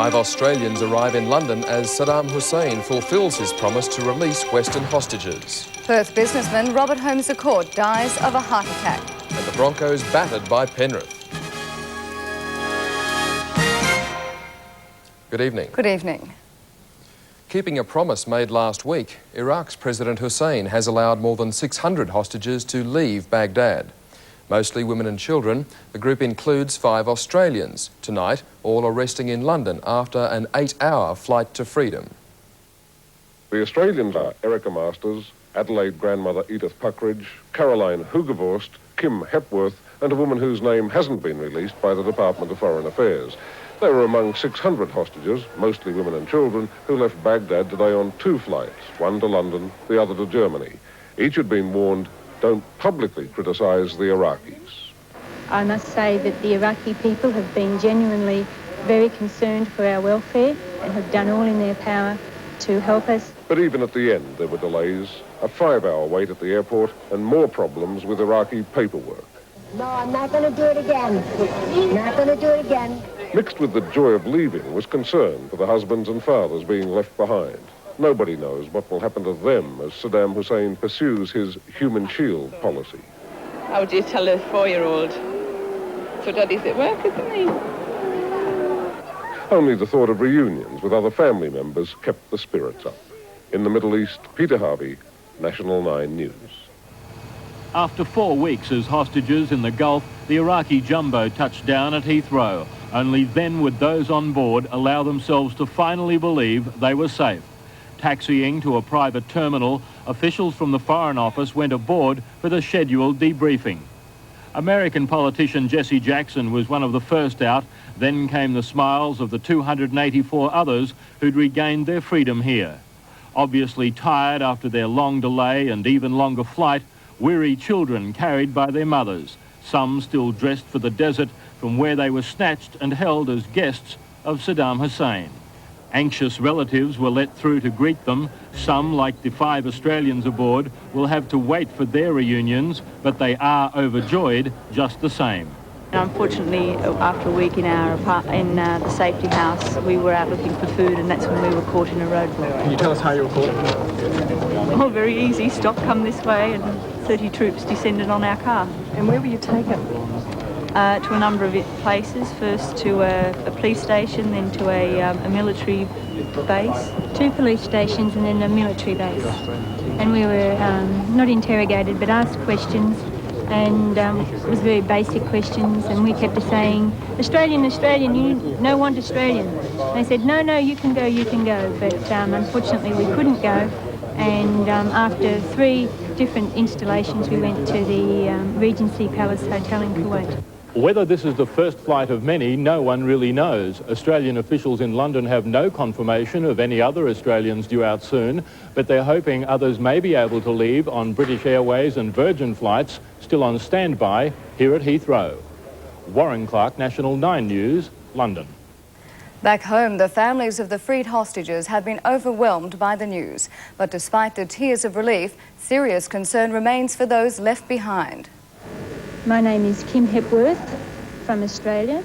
5 Australians arrive in London as Saddam Hussein fulfills his promise to release Western hostages. Perth businessman Robert Holmes dies of a heart attack. And the Broncos battered by Penrith. Good evening. Good evening. Keeping a promise made last week, Iraq's President Hussein has allowed more than 600 hostages to leave Baghdad. Mostly women and children, the group includes 5 Australians. Tonight, all are resting in London after an 8-hour flight to freedom. The Australians are Erica Masters, Adelaide grandmother Edith Puckridge, Caroline Hugevorst, Kim Hepworth, and a woman whose name hasn't been released by the Department of Foreign Affairs. They were among 600 hostages, mostly women and children, who left Baghdad today on 2 flights, one to London, the other to Germany. Each had been warned, don't publicly criticise the Iraqis. I must say that the Iraqi people have been genuinely very concerned for our welfare and have done all in their power to help us. But even at the end, there were delays, a 5-hour wait at the airport, and more problems with Iraqi paperwork. No, I'm not going to do it again. Not going to do it again. Mixed with the joy of leaving was concern for the husbands and fathers being left behind. Nobody knows what will happen to them as Saddam Hussein pursues his human shield policy. How do you tell a 4-year-old? So Daddy's at work, isn't he? Only the thought of reunions with other family members kept the spirits up. In the Middle East, Peter Harvey, National 9 News. After 4 weeks as hostages in the Gulf, the Iraqi jumbo touched down at Heathrow. Only then would those on board allow themselves to finally believe they were safe. Taxiing to a private terminal, officials from the Foreign Office went aboard for the scheduled debriefing. American politician Jesse Jackson was one of the first out. Then came the smiles of the 284 others who'd regained their freedom here. Obviously tired after their long delay and even longer flight, weary children carried by their mothers, some still dressed for the desert from where they were snatched and held as guests of Saddam Hussein. Anxious relatives were let through to greet them. Some, like the 5 Australians aboard, will have to wait for their reunions, but they are overjoyed just the same. Unfortunately, after a week in the safety house, we were out looking for food, and that's when we were caught in a roadblock. Can you tell us how you were caught? Oh, very easy. Stop, come this way, and 30 troops descended on our car. And where were you taken? To a number of places, first to a police station, then to a military base. 2 police stations and then a military base. And we were not interrogated but asked questions, and it was very basic questions, and we kept saying, Australian, Australian, you no want Australian. And they said, no, you can go, you can go. But unfortunately we couldn't go, and after 3 different installations we went to the Regency Palace Hotel in Kuwait. Whether this is the first flight of many, no one really knows. Australian officials in London have no confirmation of any other Australians due out soon, but they're hoping others may be able to leave on British Airways and Virgin flights still on standby here at Heathrow. Warren Clark, National 9 News, London. Back home, the families of the freed hostages have been overwhelmed by the news. But despite the tears of relief, serious concern remains for those left behind. My name is Kim Hepworth from Australia.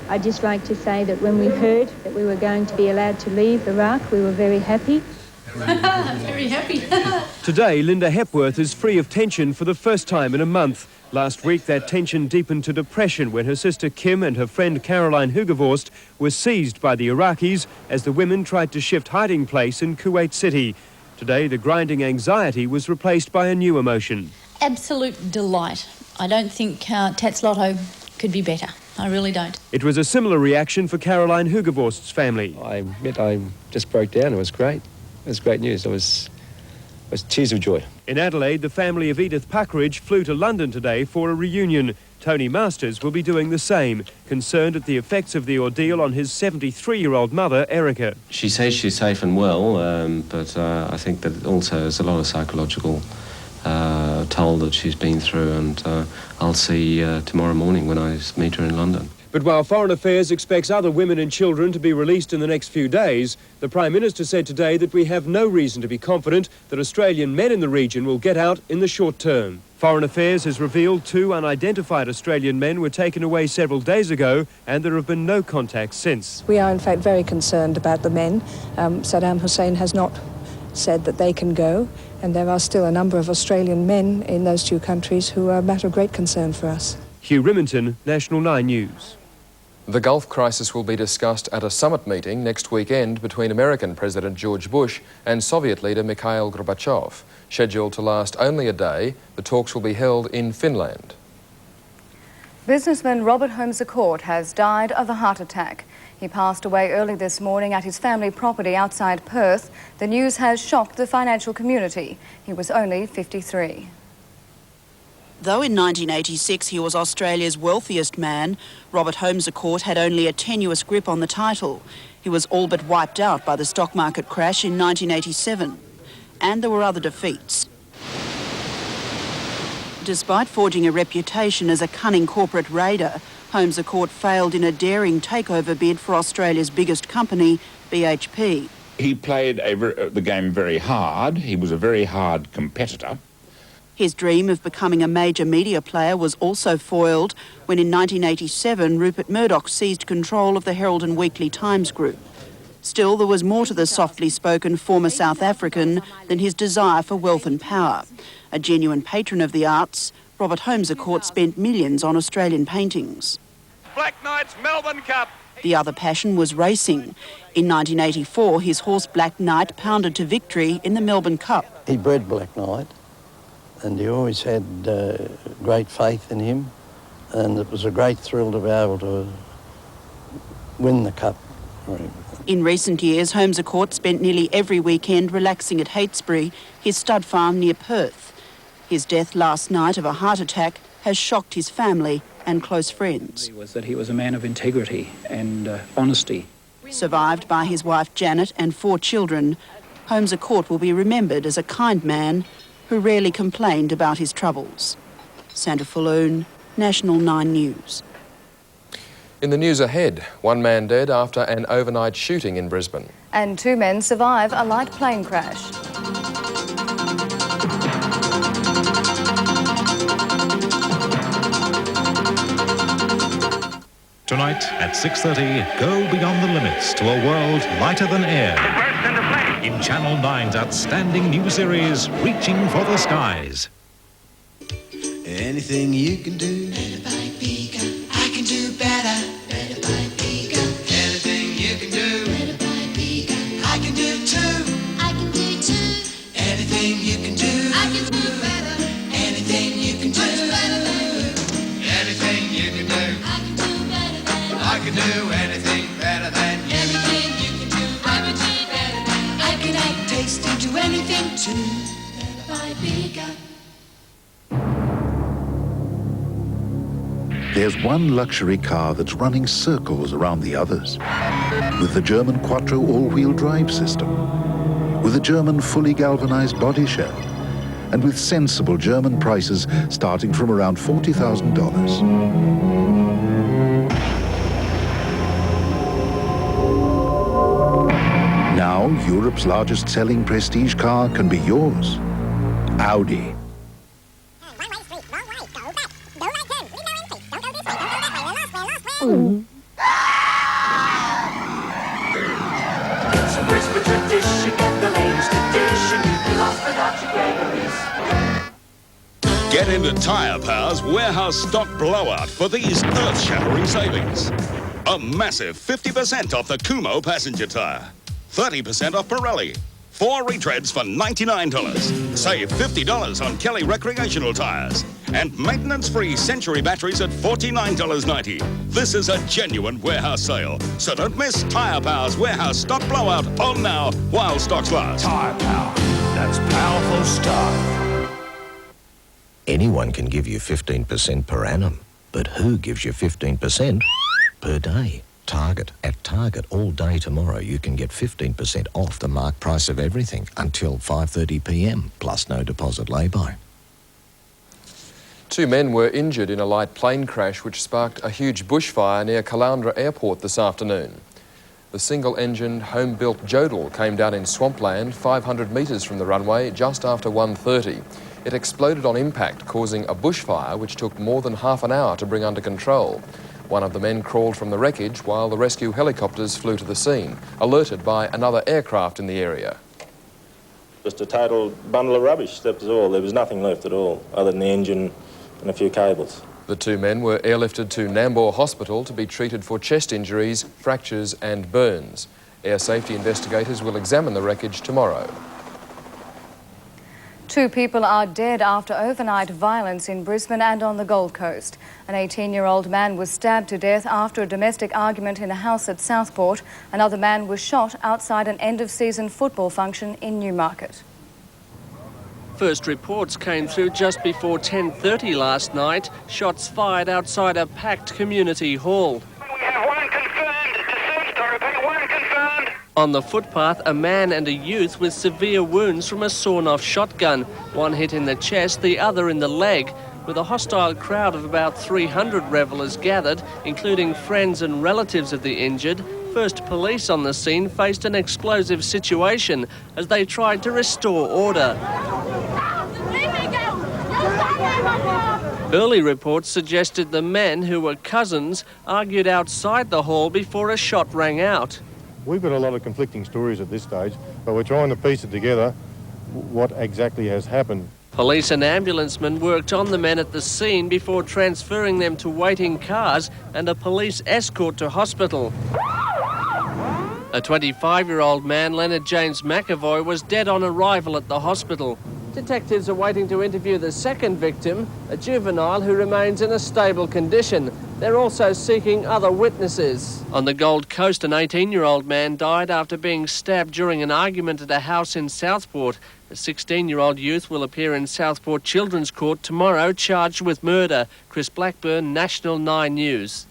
I'd just like to say that when we heard that we were going to be allowed to leave Iraq, we were very happy. Very happy. Today, Linda Hepworth is free of tension for the first time in a month. Last week, that tension deepened to depression when her sister Kim and her friend Caroline Hugevorst were seized by the Iraqis as the women tried to shift hiding place in Kuwait City. Today, the grinding anxiety was replaced by a new emotion. Absolute delight. I don't think Tatslotto could be better. I really don't. It was a similar reaction for Caroline Hugevorst's family. I admit I just broke down. It was great. It was great news. It was tears of joy. In Adelaide, the family of Edith Puckridge flew to London today for a reunion. Tony Masters will be doing the same, concerned at the effects of the ordeal on his 73-year-old mother, Erica. She says she's safe and well, but I think that also there's a lot of psychological toll that she's been through, and I'll see tomorrow morning when I meet her in London. But while Foreign Affairs expects other women and children to be released in the next few days, the Prime Minister said today that we have no reason to be confident that Australian men in the region will get out in the short term. Foreign Affairs has revealed 2 unidentified Australian men were taken away several days ago, and there have been no contacts since. We are in fact very concerned about the men. Saddam Hussein has not said that they can go, and there are still a number of Australian men in those 2 countries who are a matter of great concern for us. Hugh Rimington, National 9 News. The Gulf crisis will be discussed at a summit meeting next weekend between American President George Bush and Soviet leader Mikhail Gorbachev. Scheduled to last only a day, the talks will be held in Finland. Businessman Robert Holmes has died of a heart attack. He passed away early this morning at his family property outside Perth. The news has shocked the financial community. He was only 53. Though in 1986 he was Australia's wealthiest man, Robert Holmes had only a tenuous grip on the title. He was all but wiped out by the stock market crash in 1987. And there were other defeats. Despite forging a reputation as a cunning corporate raider, Holmes failed in a daring takeover bid for Australia's biggest company, BHP. He played the game very hard. He was a very hard competitor. His dream of becoming a major media player was also foiled when in 1987 Rupert Murdoch seized control of the Herald and Weekly Times group. Still, there was more to the softly spoken former South African than his desire for wealth and power. A genuine patron of the arts, Robert Holmes spent millions on Australian paintings. Black Knight's Melbourne Cup. The other passion was racing. In 1984, his horse Black Knight pounded to victory in the Melbourne Cup. He bred Black Knight, and he always had great faith in him, and it was a great thrill to be able to win the cup. In recent years, Holmes spent nearly every weekend relaxing at Heytesbury, his stud farm near Perth. His death last night of a heart attack has shocked his family and close friends. Was that he was a man of integrity and honesty. Survived by his wife Janet and 4 children, Holmes will be remembered as a kind man who rarely complained about his troubles. Sandra Falloon, National 9 News. In the news ahead, 1 man dead after an overnight shooting in Brisbane. And 2 men survive a light plane crash. Tonight at 6:30, go beyond the limits to a world lighter than air. In Channel 9's outstanding new series, Reaching for the Skies. Anything you can do, better by Beaker. I can do better, better by Beaker. Anything you can do, better by Beaker. I can do too, I can do too. Anything you can do, I can do better. Anything you can do, better than you. Anything you can do, I can do better than you. I can do anything better than you. Anything you can do, I can do better than you. I can act, taste, and do anything too, better by Beaker. There's one luxury car that's running circles around the others. With the German Quattro all-wheel drive system, with a German fully galvanized body shell, and with sensible German prices starting from around $40,000. Now, Europe's largest selling prestige car can be yours. Audi. It's a Brisbane tradition, get the latest edition. You can lost without your gregories. Get into Tyre Power's warehouse stock blowout for these earth-shattering savings. A massive 50% off the Kumo passenger tyre, 30% off Pirelli, 4 retreads for $99. Save $50 on Kelly recreational tyres. And maintenance-free Century batteries at $49.90. This is a genuine warehouse sale, so don't miss Tyre Power's warehouse stock blowout on now while stocks last. Tyre Power, that's powerful stuff. Anyone can give you 15% per annum, but who gives you 15% per day? Target. At Target, all day tomorrow, you can get 15% off the mark price of everything until 5:30 p.m, plus no deposit lay-by. 2 men were injured in a light plane crash which sparked a huge bushfire near Caloundra Airport this afternoon. The single-engined, home-built Jodel came down in swampland 500 metres from the runway just after 1:30. It exploded on impact, causing a bushfire which took more than half an hour to bring under control. One of the men crawled from the wreckage while the rescue helicopters flew to the scene, alerted by another aircraft in the area. Just a total bundle of rubbish, that was all. There was nothing left at all, other than the engine and a few cables. The two men were airlifted to Nambour Hospital to be treated for chest injuries, fractures and burns. Air safety investigators will examine the wreckage tomorrow. 2 people are dead after overnight violence in Brisbane and on the Gold Coast. An 18-year-old man was stabbed to death after a domestic argument in a house at Southport. Another man was shot outside an end-of-season football function in Newmarket. First reports came through just before 10:30 last night. Shots fired outside a packed community hall. We have 1 confirmed. Deceased, I repeat, 1 confirmed. On the footpath, a man and a youth with severe wounds from a sawn-off shotgun. One hit in the chest, the other in the leg. With a hostile crowd of about 300 revellers gathered, including friends and relatives of the injured, first police on the scene faced an explosive situation as they tried to restore order. Early reports suggested the men, who were cousins, argued outside the hall before a shot rang out. We've got a lot of conflicting stories at this stage, but we're trying to piece it together, what exactly has happened. Police and ambulance men worked on the men at the scene before transferring them to waiting cars and a police escort to hospital. A 25-year-old man, Leonard James McAvoy, was dead on arrival at the hospital. Detectives are waiting to interview the second victim, a juvenile who remains in a stable condition. They're also seeking other witnesses. On the Gold Coast, an 18-year-old man died after being stabbed during an argument at a house in Southport. A 16-year-old youth will appear in Southport Children's Court tomorrow, charged with murder. Chris Blackburn, National 9 News.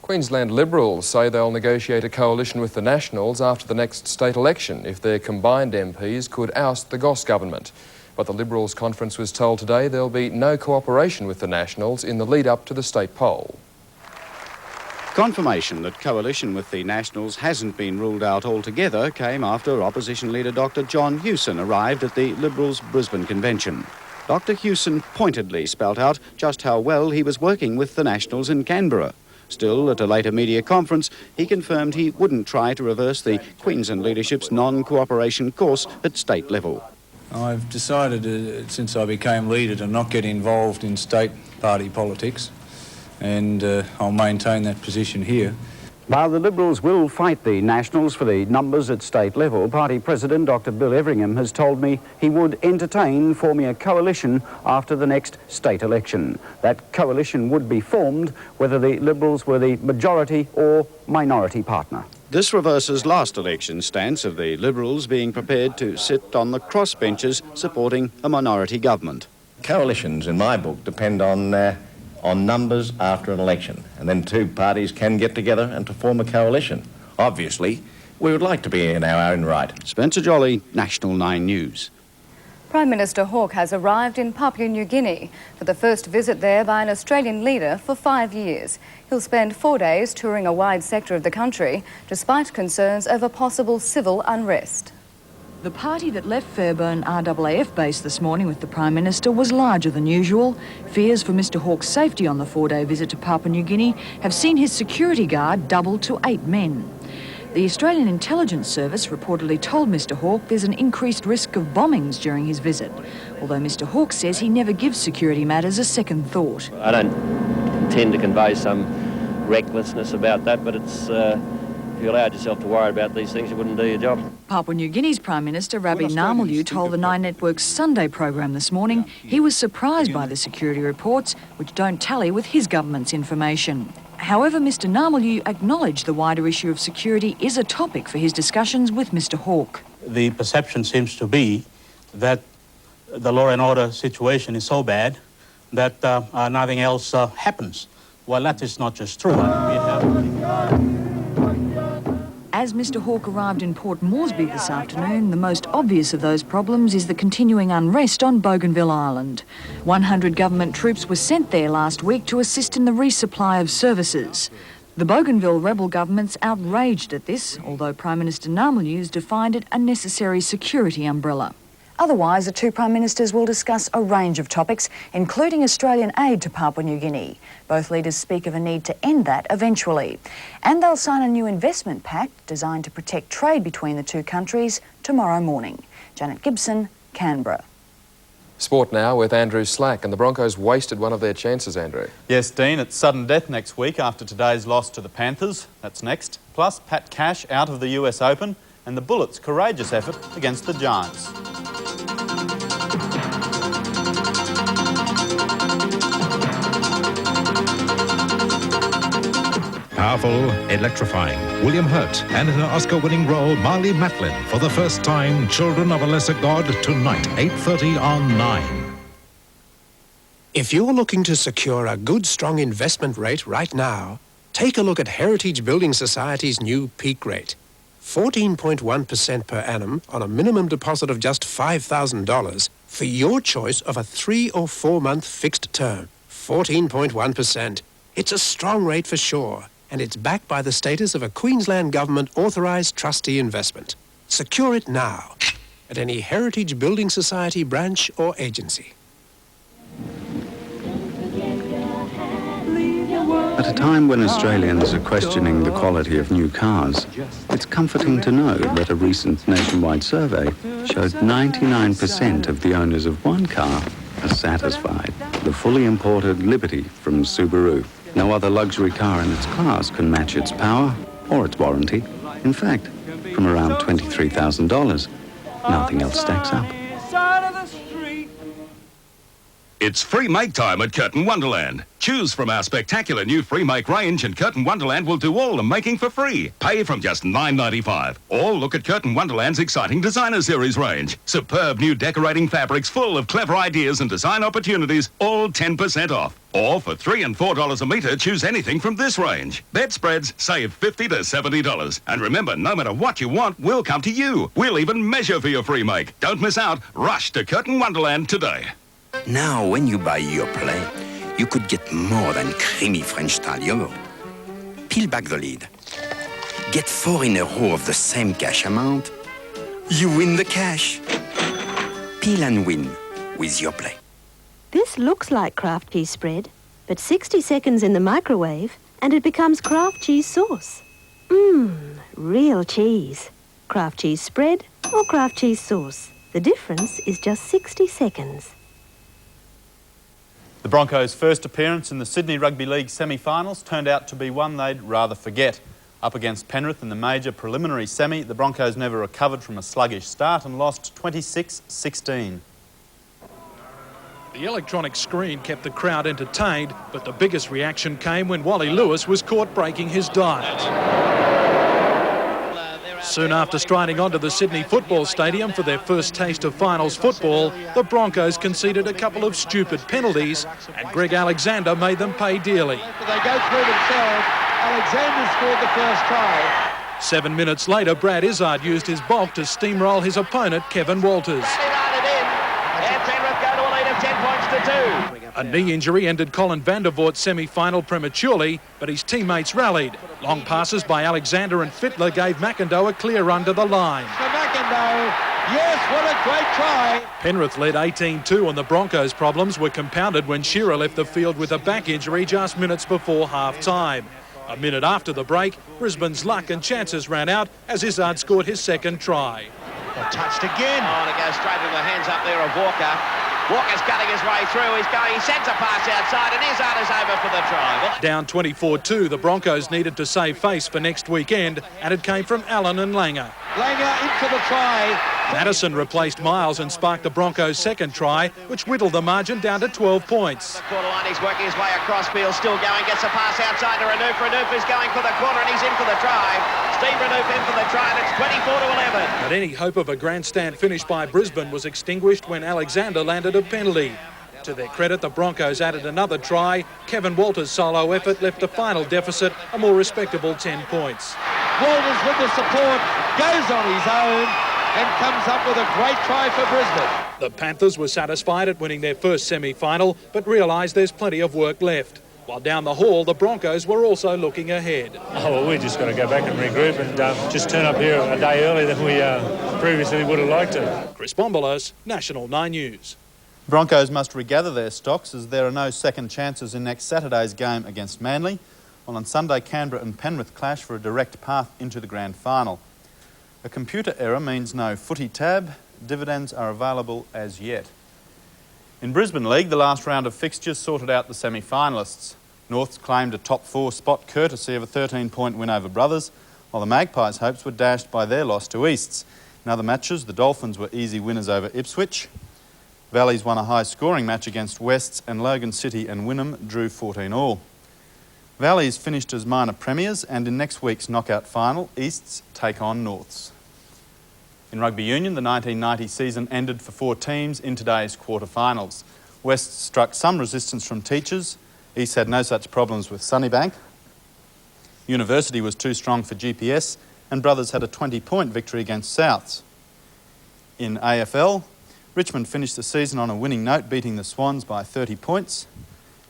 Queensland Liberals say they'll negotiate a coalition with the Nationals after the next state election if their combined MPs could oust the Goss government. But the Liberals conference was told today there'll be no cooperation with the Nationals in the lead-up to the state poll. Confirmation that coalition with the Nationals hasn't been ruled out altogether came after opposition leader Dr John Hewson arrived at the Liberals' Brisbane convention. Dr Hewson pointedly spelt out just how well he was working with the Nationals in Canberra. Still, at a later media conference, he confirmed he wouldn't try to reverse the Queensland leadership's non-cooperation course at state level. I've decided since I became leader to not get involved in state party politics, and I'll maintain that position here. While the Liberals will fight the Nationals for the numbers at state level, Party President Dr Bill Everingham has told me he would entertain forming a coalition after the next state election. That coalition would be formed whether the Liberals were the majority or minority partner. This reverses last election's stance of the Liberals being prepared to sit on the crossbenches supporting a minority government. Coalitions, in my book, depend on numbers after an election, and then two parties can get together and to form a coalition. Obviously, we would like to be in our own right. Spencer Jolly, National 9 News. Prime Minister Hawke has arrived in Papua New Guinea for the first visit there by an Australian leader for 5 years. He'll spend 4 days touring a wide sector of the country, despite concerns over possible civil unrest. The party that left Fairburn RAAF base this morning with the Prime Minister was larger than usual. Fears for Mr Hawke's safety on the 4-day visit to Papua New Guinea have seen his security guard double to 8 men. The Australian Intelligence Service reportedly told Mr Hawke there's an increased risk of bombings during his visit, although Mr Hawke says he never gives security matters a second thought. I don't tend to convey some recklessness about that, but it's... If you allowed yourself to worry about these things, you wouldn't do your job. Papua New Guinea's Prime Minister Rabbie Narmalyu told the Nine Network's Sunday program this morning he was surprised by the security reports, which don't tally with his government's information. However, Mr Narmalyu acknowledged the wider issue of security is a topic for his discussions with Mr Hawke. The perception seems to be that the law and order situation is so bad that nothing else happens. Well, that is not just true. As Mr Hawke arrived in Port Moresby this afternoon, the most obvious of those problems is the continuing unrest on Bougainville Island. 100 government troops were sent there last week to assist in the resupply of services. The Bougainville rebel government's outraged at this, although Prime Minister Namalnews defined it a necessary security umbrella. Otherwise, the two Prime Ministers will discuss a range of topics, including Australian aid to Papua New Guinea. Both leaders speak of a need to end that eventually. And they'll sign a new investment pact designed to protect trade between the two countries tomorrow morning. Janet Gibson, Canberra. Sport now with Andrew Slack, and the Broncos wasted one of their chances, Andrew. Yes, Dean, it's sudden death next week after today's loss to the Panthers. That's next. Plus, Pat Cash out of the US Open and the Bullets' courageous effort against the Giants. Powerful, electrifying, William Hurt, and in an Oscar-winning role, Marlee Matlin, for the first time, Children of a Lesser God, tonight, 8:30 on 9. If you're looking to secure a good, strong investment rate right now, take a look at Heritage Building Society's new peak rate. 14.1% per annum on a minimum deposit of just $5,000 for your choice of a 3 or 4 month fixed term. 14.1%. It's a strong rate for sure, and it's backed by the status of a Queensland Government authorised trustee investment. Secure it now at any Heritage Building Society branch or agency. At a time when Australians are questioning the quality of new cars, it's comforting to know that a recent nationwide survey showed 99% of the owners of one car are satisfied. The fully imported Liberty from Subaru. No other luxury car in its class can match its power or its warranty. In fact, from around $23,000, nothing else stacks up. It's free make time at Curtin Wonderland. Choose from our spectacular new free make range and Curtin Wonderland will do all the making for free. Pay from just $9.95. Or look at Curtin Wonderland's exciting designer series range. Superb new decorating fabrics full of clever ideas and design opportunities, all 10% off. Or for $3 and $4 a metre, choose anything from this range. Bedspreads save $50 to $70. And remember, no matter what you want, we'll come to you. We'll even measure for your free make. Don't miss out. Rush to Curtin Wonderland today. Now, when you buy your play, you could get more than creamy French-style yogurt. Peel back the lid. Get 4 in a row of the same cash amount. You win the cash. Peel and win with your play. This looks like Kraft cheese spread, but 60 seconds in the microwave and it becomes Kraft cheese sauce. Mmm, real cheese. Kraft cheese spread or Kraft cheese sauce. The difference is just 60 seconds. The Broncos' first appearance in the Sydney Rugby League semi-finals turned out to be one they'd rather forget. Up against Penrith in the major preliminary semi, the Broncos never recovered from a sluggish start and lost 26-16. The electronic screen kept the crowd entertained, but the biggest reaction came when Wally Lewis was caught breaking his diet. Soon after striding onto the Sydney Football Stadium for their first taste of finals football, the Broncos conceded a couple of stupid penalties and Greg Alexander made them pay dearly. They go through themselves. Alexander scored the first try. 7 minutes later, Brad Izzard used his bulk to steamroll his opponent, Kevin Walters. A knee injury ended Colin Vandervoort's semi-final prematurely, but his teammates rallied. Long passes by Alexander and Fittler gave McIndoe a clear run to the line. For McIndoe, yes, what a great try. Penrith led 18-2 and the Broncos' problems were compounded when Shearer left the field with a back injury just minutes before half-time. A minute after the break, Brisbane's luck and chances ran out as Izzard scored his second try. Touched again. Oh, and it goes straight to the hands up there of Walker. Walker's cutting his way through. He sends a pass outside and Izzard is over for the try. Down 24-2, the Broncos needed to save face for next weekend, and it came from Allen and Langer. Langer in for the try. Madison replaced Miles and sparked the Broncos' second try, which whittled the margin down to 12 points. Quarter line, he's working his way across field, still going, gets a pass outside to Renouf. Renouf is going for the corner and he's in for the try. Steve Renouf in for the try and it's 24-11. But any hope of a grandstand finish by Brisbane was extinguished when Alexander landed a penalty. To their credit, the Broncos added another try. Kevin Walters' solo effort left the final deficit a more respectable 10 points. Walters with the support goes on his own and comes up with a great try for Brisbane. The Panthers were satisfied at winning their first semi-final, but realised there's plenty of work left. While down the hall, the Broncos were also looking ahead. Oh, well, we're just going to go back and regroup and just turn up here a day earlier than we previously would have liked to. Chris Bombolos, National 9 News. Broncos must regather their stocks as there are no second chances in next Saturday's game against Manly, while on Sunday Canberra and Penrith clash for a direct path into the grand final. A computer error means no footy tab. Dividends are available as yet. In Brisbane League, the last round of fixtures sorted out the semi-finalists. Norths claimed a top 4 spot courtesy of a 13-point win over Brothers, while the Magpies' hopes were dashed by their loss to Easts. In other matches, the Dolphins were easy winners over Ipswich. Valleys won a high-scoring match against Wests, and Logan City and Wynnum drew 14-all. Valleys finished as minor premiers, and in next week's knockout final, Easts take on Norths. In rugby union, the 1990 season ended for 4 teams in today's quarter-finals. Wests struck some resistance from teachers. East had no such problems with Sunnybank. University was too strong for GPS, and Brothers had a 20-point victory against Souths. In AFL, Richmond finished the season on a winning note, beating the Swans by 30 points.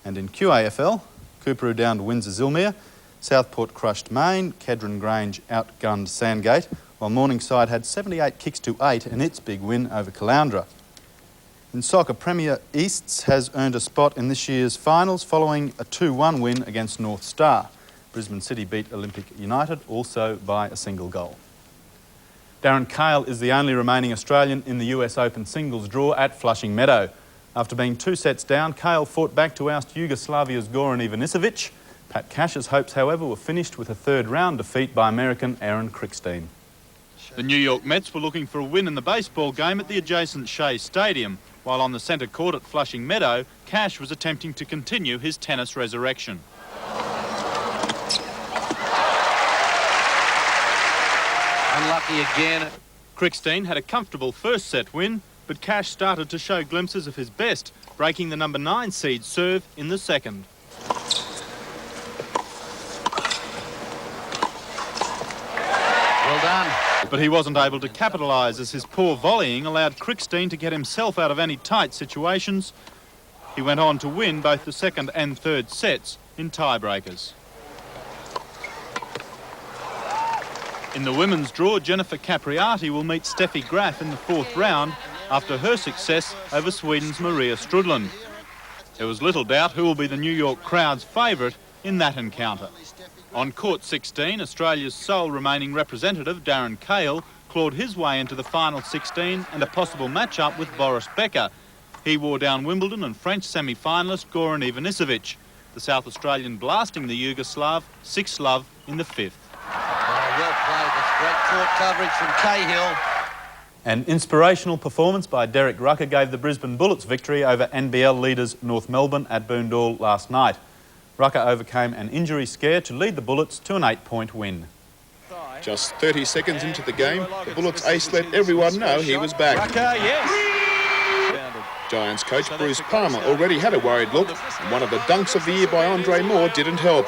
And in QAFL, Coorparoo downed Windsor-Zillmere, Southport crushed Maine, Kedron Grange outgunned Sandgate, while Morningside had 78 kicks to 8 in its big win over Caloundra. In soccer, Premier Easts has earned a spot in this year's finals following a 2-1 win against North Star. Brisbane City beat Olympic United, also by a single goal. Darren Cahill is the only remaining Australian in the US Open singles draw at Flushing Meadow. After being 2 sets down, Cahill fought back to oust Yugoslavia's Goran Ivanisevic. Pat Cash's hopes, however, were finished with a third-round defeat by American Aaron Crickstein. The New York Mets were looking for a win in the baseball game at the adjacent Shea Stadium, while on the centre court at Flushing Meadow, Cash was attempting to continue his tennis resurrection. Unlucky again. Crickstein had a comfortable first set win, but Cash started to show glimpses of his best, breaking the number 9 seed serve in the second. Well done. But he wasn't able to capitalise as his poor volleying allowed Crickstein to get himself out of any tight situations. He went on to win both the second and third sets in tiebreakers. In the women's draw, Jennifer Capriati will meet Steffi Graf in the 4th round after her success over Sweden's Maria Strudland. There was little doubt who will be the New York crowd's favourite in that encounter. On court 16, Australia's sole remaining representative, Darren Cahill, clawed his way into the final 16 and a possible match-up with Boris Becker. He wore down Wimbledon and French semi-finalist Goran Ivanisevic, the South Australian blasting the Yugoslav 6-love in the 5th. Well played. That's great court coverage from Cahill. An inspirational performance by Derek Rucker gave the Brisbane Bullets victory over NBL leaders North Melbourne at Boondall last night. Rucker overcame an injury scare to lead the Bullets to an 8-point win. Just 30 seconds into the game, the Bullets ace let everyone know he was back. Rucker, yes. Giants coach Bruce Palmer already had a worried look, and one of the dunks of the year by Andre Moore didn't help.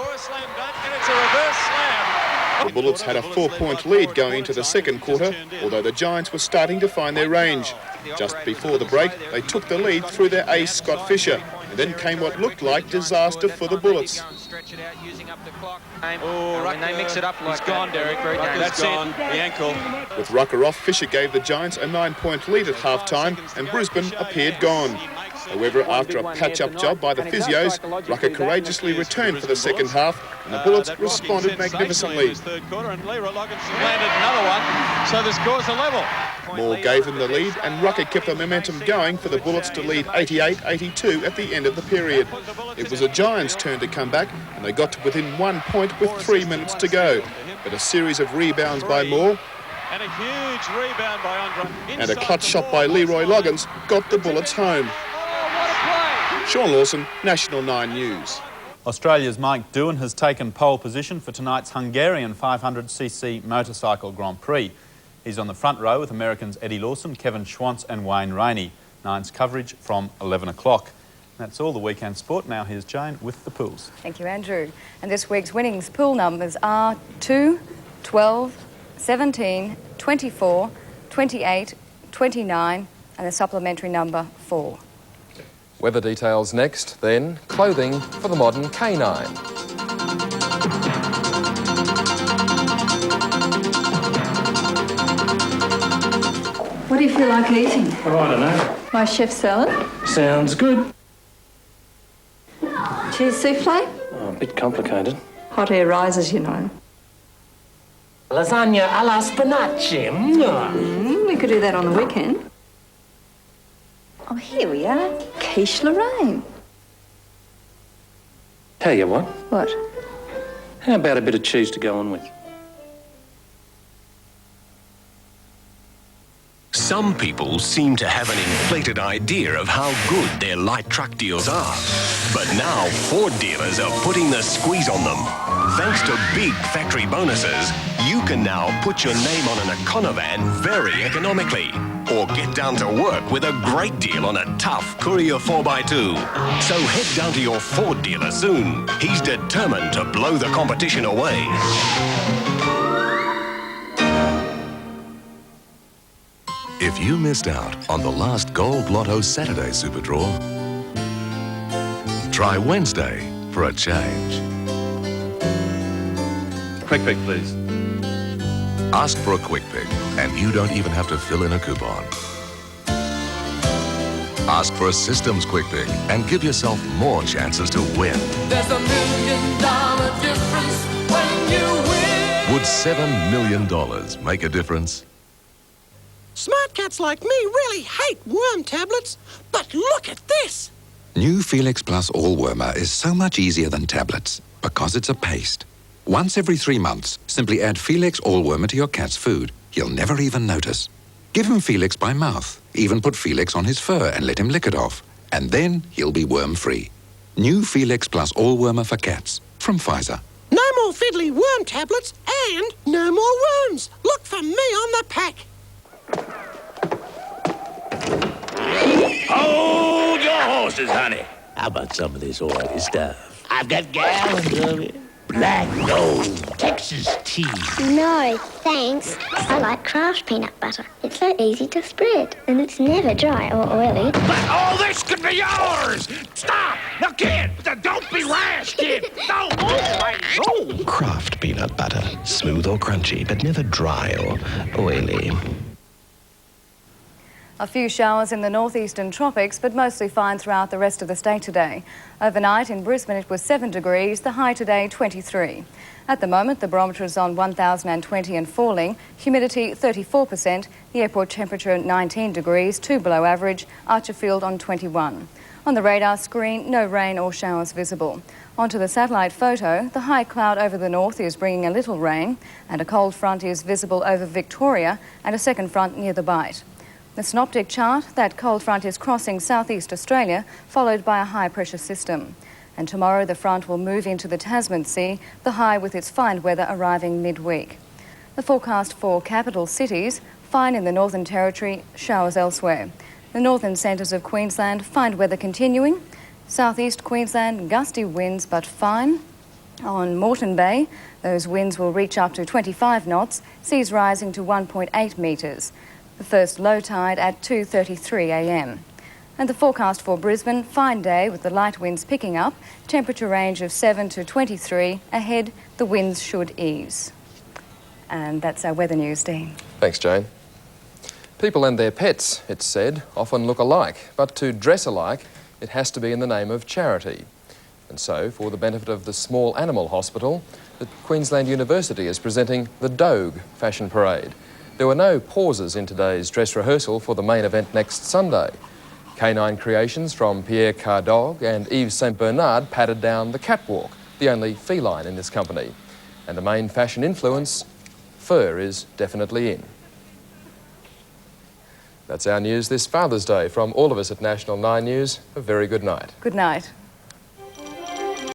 The Bullets had a 4-point lead going into the second quarter, although the Giants were starting to find their range. Just before the break, they took the lead through their ace Scott Fisher, and then came what looked like disaster for the Bullets. Oh, when they mix it up like he's gone, Derek. Very dangerous. That's gone. The ankle. With Rucker off, Fisher gave the Giants a 9-point lead at half-time, and Brisbane appeared gone. However, after a patch-up job by the physios, Rucker courageously returned for the second half, and the Bullets responded magnificently. So the score's a level. Moore gave them the lead, and Rucker kept the momentum going for the Bullets to lead 88-82 at the end of the period. It was the Giants' turn to come back, and they got to within 1 point with 3 minutes to go. But a series of rebounds by Moore and a huge rebound by Andre and a clutch shot by Leroy Loggins got the Bullets home. Sean Lawson, National 9 News. Australia's Mike Doohan has taken pole position for tonight's Hungarian 500cc motorcycle Grand Prix. He's on the front row with Americans Eddie Lawson, Kevin Schwantz and Wayne Rainey. Nine's coverage from 11 o'clock. That's all the weekend sport. Now here's Jane with the pools. Thank you, Andrew. And this week's winnings pool numbers are 2, 12, 17, 24, 28, 29 and the supplementary number 4. Weather details next, then clothing for the modern canine. What do you feel like eating? Oh, I don't know. My chef salad? Sounds good. Cheese souffle? Oh, a bit complicated. Hot air rises, you know. Lasagna alla spinaci. We could do that on the weekend. Oh, here we are. Quiche Lorraine. Tell you what, What? how about a bit of cheese to go on with? Some people seem to have an inflated idea of how good their light truck deals are. But now Ford dealers are putting the squeeze on them. Thanks to big factory bonuses, you can now put your name on an Econovan very economically. Or get down to work with a great deal on a tough Courier 4x2. So head down to your Ford dealer soon. He's determined to blow the competition away. If you missed out on the last Gold Lotto Saturday Super Draw, try Wednesday for a change. Quick pick, please. Ask for a quick pick, and you don't even have to fill in a coupon. Ask for a systems quick pick and give yourself more chances to win. There's $1 million difference when you win. Would $7 million make a difference? Smart cats like me really hate worm tablets, but look at this. New Felix Plus All-Wormer is so much easier than tablets because it's a paste. Once every 3 months, simply add Felix All-Wormer to your cat's food. He'll never even notice. Give him Felix by mouth. Even put Felix on his fur and let him lick it off. And then he'll be worm-free. New Felix Plus All-Wormer for cats from Pfizer. No more fiddly worm tablets and no more worms. Look for me on the pack. Hold your horses, honey. How about some of this oily stuff? I've got gallons of it. Black gold, Texas tea. No, thanks. I like Kraft peanut butter. It's so easy to spread, and it's never dry or oily. But all this could be yours! Stop! Now, kid! Don't be rash, kid! No! Oh, Kraft peanut butter. Smooth or crunchy, but never dry or oily. A few showers in the northeastern tropics, but mostly fine throughout the rest of the state today. Overnight in Brisbane it was 7 degrees, the high today 23. At the moment the barometer is on 1,020 and falling, humidity 34%, the airport temperature 19 degrees, 2 below average, Archerfield on 21. On the radar screen, no rain or showers visible. Onto the satellite photo, the high cloud over the north is bringing a little rain, and a cold front is visible over Victoria and a second front near the Bight. The synoptic chart, that cold front is crossing southeast Australia, followed by a high-pressure system. And tomorrow the front will move into the Tasman Sea, the high with its fine weather arriving midweek. The forecast for capital cities, fine in the Northern Territory, showers elsewhere. The northern centres of Queensland, fine weather continuing. Southeast Queensland, gusty winds but fine. On Moreton Bay, those winds will reach up to 25 knots, seas rising to 1.8 metres. The first low tide at 2:33 a.m. And the forecast for Brisbane, fine day with the light winds picking up, temperature range of 7 to 23. Ahead, the winds should ease. And that's our weather news, Dean. Thanks, Jane. People and their pets, it's said, often look alike, but to dress alike, it has to be in the name of charity. And so, for the benefit of the Small Animal Hospital, the Queensland University is presenting the Dogue Fashion Parade. There were no pauses in today's dress rehearsal for the main event next Sunday. Canine creations from Pierre Cardog and Yves St Bernard pattered down the catwalk, the only feline in this company. And the main fashion influence, fur is definitely in. That's our news this Father's Day. From all of us at National 9 News, a very good night. Good night.